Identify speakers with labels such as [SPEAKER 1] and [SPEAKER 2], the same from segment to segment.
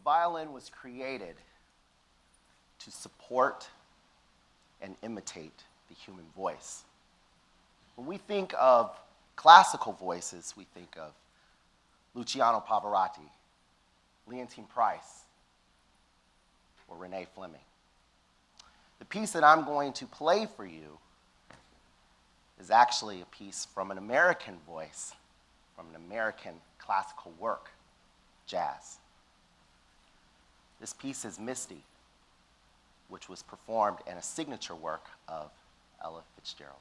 [SPEAKER 1] violin was created to support and imitate the human voice. When we think of classical voices, we think of Luciano Pavarotti, Leontine Price, or Renee Fleming. The piece that I'm going to play for you is actually a piece from an American voice, from an American classical work, jazz. This piece is Misty, which was performed in a signature work of Ella Fitzgerald.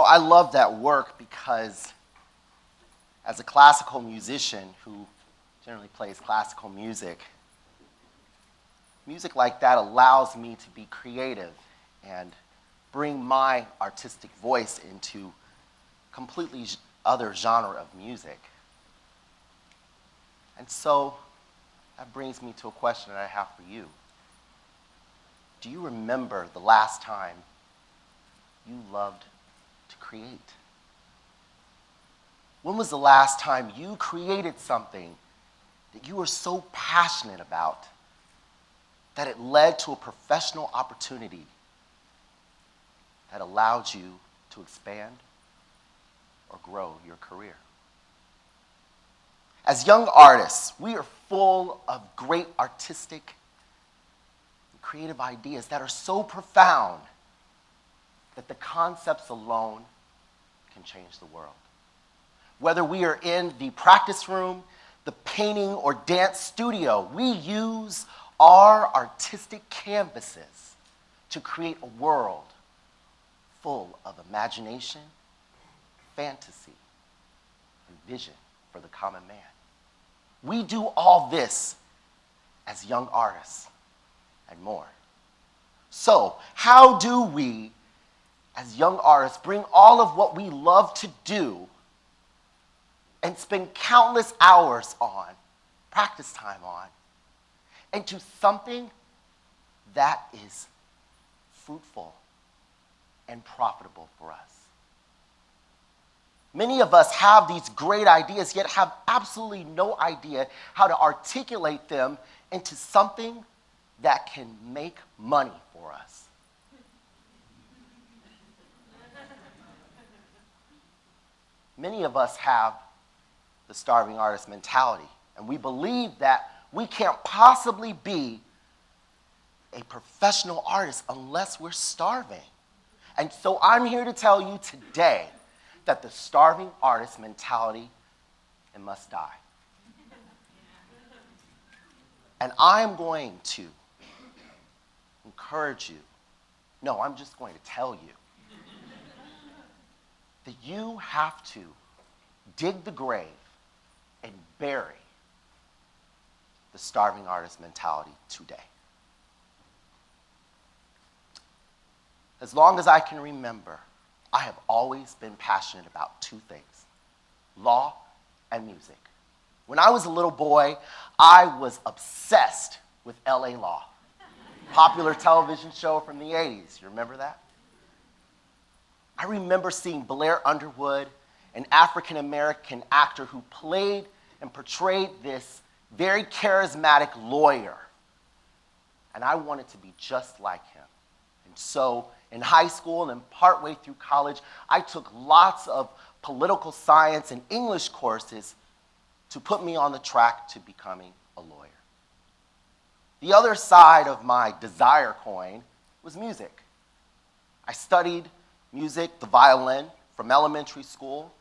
[SPEAKER 1] I love that work because as a classical musician who generally plays classical music, music like that allows me to be creative and bring my artistic voice into completely other genre of music. And so that brings me to a question that I have for you. Do you remember the last time you loved to create? When was the last time you created something that you were so passionate about that it led to a professional opportunity that allowed you to expand or grow your career? As young artists, we are full of great artistic and creative ideas that are so profound that the concepts alone can change the world. Whether we are in the practice room, the painting or dance studio, we use our artistic canvases to create a world full of imagination, fantasy, and vision for the common man. We do all this as young artists and more. So, how do we, as young artists, bring all of what we love to do and spend countless hours on, practice time on, into something that is fruitful and profitable for us? Many of us have these great ideas, yet have absolutely no idea how to articulate them into something that can make money for us. Many of us have the starving artist mentality, and we believe that we can't possibly be a professional artist unless we're starving. And so I'm here to tell you today that the starving artist mentality, it must die. And I'm going to encourage you, no, I'm just going to tell you that you have to dig the grave and bury the starving artist mentality today. As long as I can remember, I have always been passionate about two things: law and music. When I was a little boy, I was obsessed with LA Law, popular television show from the 80s. You remember that? I remember seeing Blair Underwood, an African-American actor who played and portrayed this very charismatic lawyer. And I wanted to be just like him. And so in high school and partway through college, I took lots of political science and English courses to put me on the track to becoming a lawyer. The other side of my desire coin was music. I studied music, the violin, from elementary school,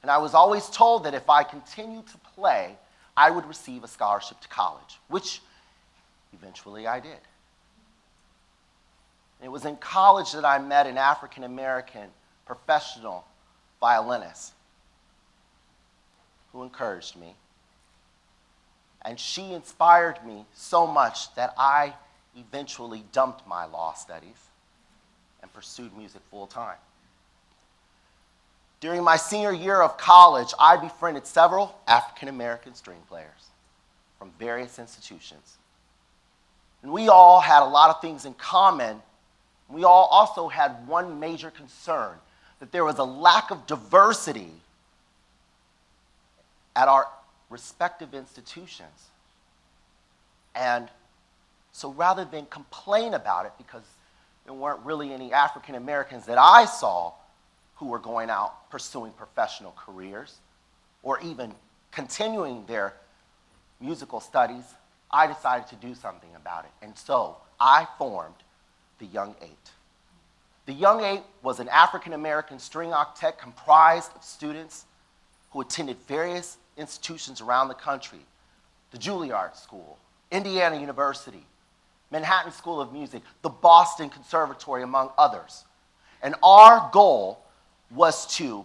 [SPEAKER 1] and I was always told that if I continued to play, I would receive a scholarship to college, which eventually I did. It was in college that I met an African-American professional violinist who encouraged me. And she inspired me so much that I eventually dumped my law studies and pursued music full time. During my senior year of college, I befriended several African-American string players from various institutions. And we all had a lot of things in common. We all also had one major concern, that there was a lack of diversity at our respective institutions. And so rather than complain about it, because there weren't really any African Americans that I saw who were going out pursuing professional careers or even continuing their musical studies, I decided to do something about it. And so I formed the Young Eight. The Young Eight was an African American string octet comprised of students who attended various institutions around the country: the Juilliard School, Indiana University, Manhattan School of Music, the Boston Conservatory, among others. And our goal was to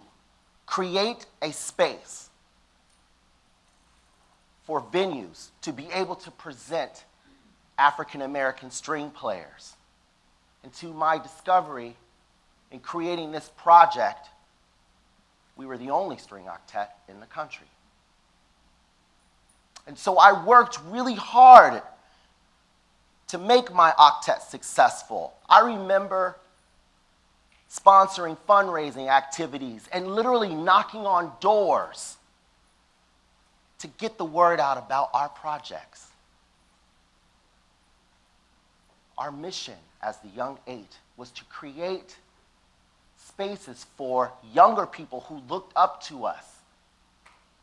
[SPEAKER 1] create a space for venues to be able to present African American string players. And to my discovery in creating this project, we were the only string octet in the country. And so I worked really hard to make my octet successful. I remember sponsoring fundraising activities and literally knocking on doors to get the word out about our projects. Our mission as the Young Eight was to create spaces for younger people who looked up to us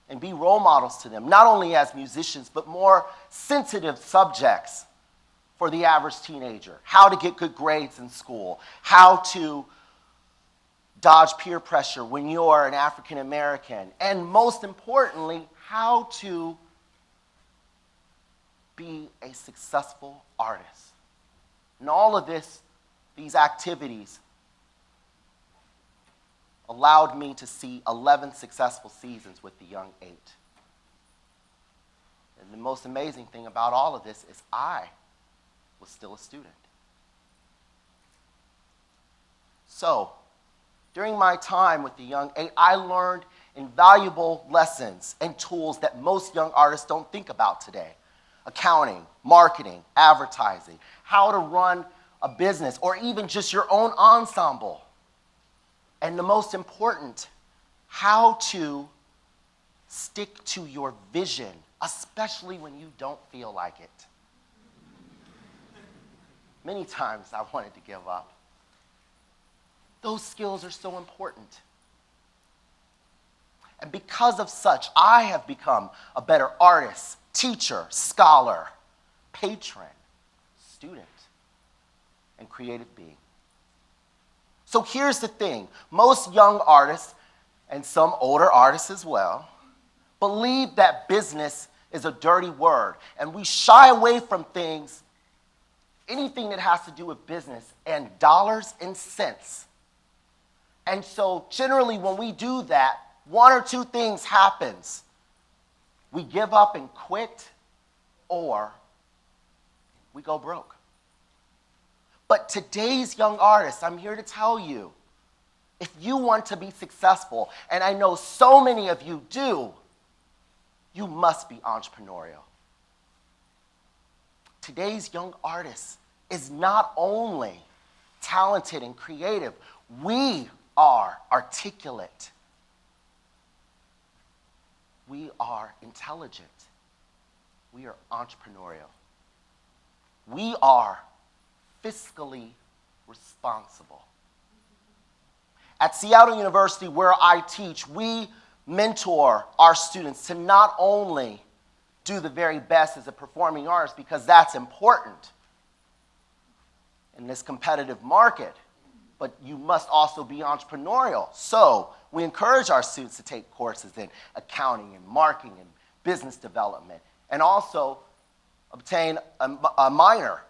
[SPEAKER 1] and be role models to them, not only as musicians, but more sensitive subjects for the average teenager. How to get good grades in school, how to dodge peer pressure when you're an African American, and most importantly, how to be a successful artist. And all of these activities allowed me to see 11 successful seasons with the young 8. And the most amazing thing about all of this is I was still a student. So, during my time with the young 8, I learned invaluable lessons and tools that most young artists don't think about today. Accounting, marketing, advertising, how to run a business, or even just your own ensemble. And the most important, how to stick to your vision, especially when you don't feel like it. Many times I wanted to give up. Those skills are so important. And because of such, I have become a better artist, teacher, scholar, patron, student, and creative being. So here's the thing. Most young artists, and some older artists as well, believe that business is a dirty word, and we shy away from anything that has to do with business and dollars and cents. And so generally when we do that, one or two things happens. We give up and quit, or we go broke. But today's young artists, I'm here to tell you, if you want to be successful, and I know so many of you do, you must be entrepreneurial. Today's young artist is not only talented and creative, we are articulate. We are intelligent. We are entrepreneurial. We are fiscally responsible. At Seattle University, where I teach, we mentor our students to not only do the very best as a performing artist, because that's important in this competitive market, but you must also be entrepreneurial. So we encourage our students to take courses in accounting and marketing and business development, and also obtain a minor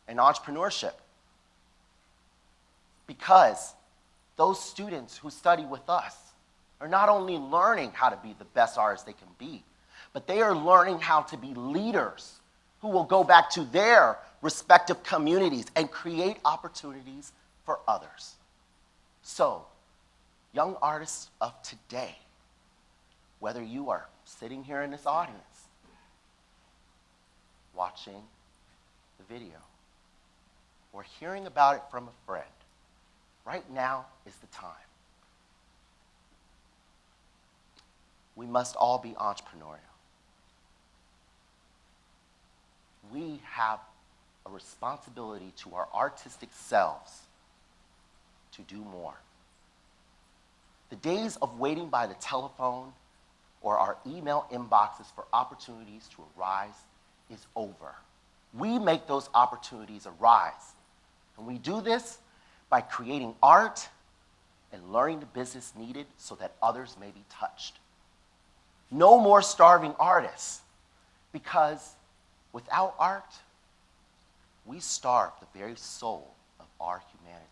[SPEAKER 1] in entrepreneurship. Because those students who study with us are not only learning how to be the best artists they can be, but they are learning how to be leaders who will go back to their respective communities and create opportunities for others. So, young artists of today, whether you are sitting here in this audience, watching the video, or hearing about it from a friend, right now is the time. We must all be entrepreneurial. We have a responsibility to our artistic selves to do more. The days of waiting by the telephone or our email inboxes for opportunities to arise is over. We make those opportunities arise. And we do this by creating art and learning the business needed so that others may be touched. No more starving artists, because without art, we starve the very soul of our humanity.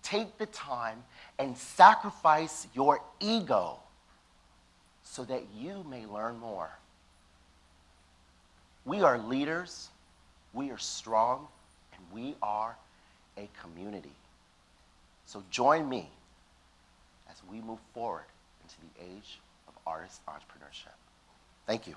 [SPEAKER 1] Take the time and sacrifice your ego so that you may learn more. We are leaders, we are strong, and we are a community. So join me as we move forward into the age of artist entrepreneurship. Thank you.